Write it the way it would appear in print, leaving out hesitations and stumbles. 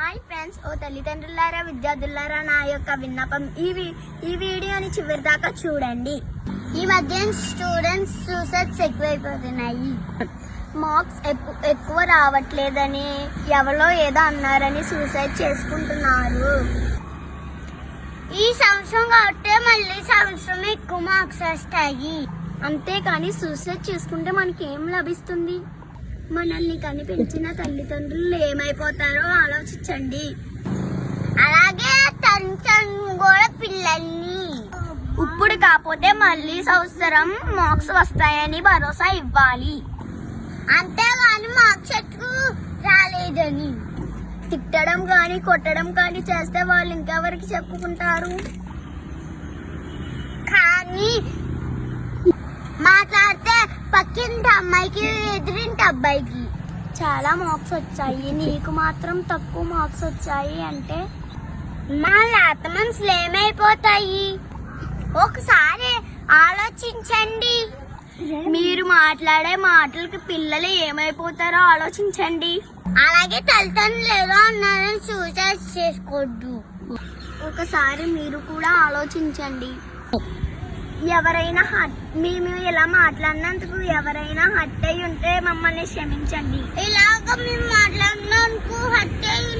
Hi friends, ఓ తల్లిదండ్రులారా, విద్యార్థులారా, నా యొక్క విన్నపం ఈ వీడియోని చివరి దాకా చూడండి. ఈ మధ్య స్టూడెంట్స్ సూసైడ్స్ ఎక్కువైపోతున్నాయి. మార్క్స్ ఎక్కువ రావట్లేదని, ఎవరో ఏదో అన్నారని సూసైడ్ చేసుకుంటున్నారు. ఈ సంవత్సరం కాబట్టి మళ్ళీ సంవత్సరం ఎక్కువ మార్క్స్ వస్తాయి. అంతేకాని సూసైడ్ చేసుకుంటే మనకి ఏం లభిస్తుంది? మనల్ని కనిపించిన తల్లిదండ్రులు ఏమైపోతారో ఆలోచించండి. అలాగే కూడా పిల్లల్ని ఇప్పుడు కాకపోతే మళ్ళీ సంవత్సరం మార్క్స్ వస్తాయని భరోసా ఇవ్వాలి. అంతేగాని మార్క్స్ ఎక్కువ రాలేదని తిట్టడం కానీ కొట్టడం కానీ చేస్తే వాళ్ళు ఇంకెవరికి చెప్పుకుంటారు? కానీ మాట్లాడితే పక్కింటి అమ్మాయికి ఎదురింటి అబ్బాయికి చాలా మార్క్స్ వచ్చాయి, నీకు మాత్రం తక్కువ మార్క్స్ వచ్చాయి అంటే మా లేత మనసులు ఏమైపోతాయి? ఒకసారి ఆలోచించండి. మీరు మాట్లాడే మాటలకి పిల్లలు ఏమైపోతారో ఆలోచించండి. అలాగే తల్లిదండ్రులు ఏదో అన్నారని సూసైడ్ చేసుకోవద్దు. ఒకసారి మీరు కూడా ఆలోచించండి. ఎవరైనా మేము ఇలా మాట్లాడినందుకు ఎవరైనా హర్ట్ అయి ఉంటే మమ్మల్ని క్షమించండి. ఇలాగ మేము మాట్లాడినందుకు హర్ట్ అయి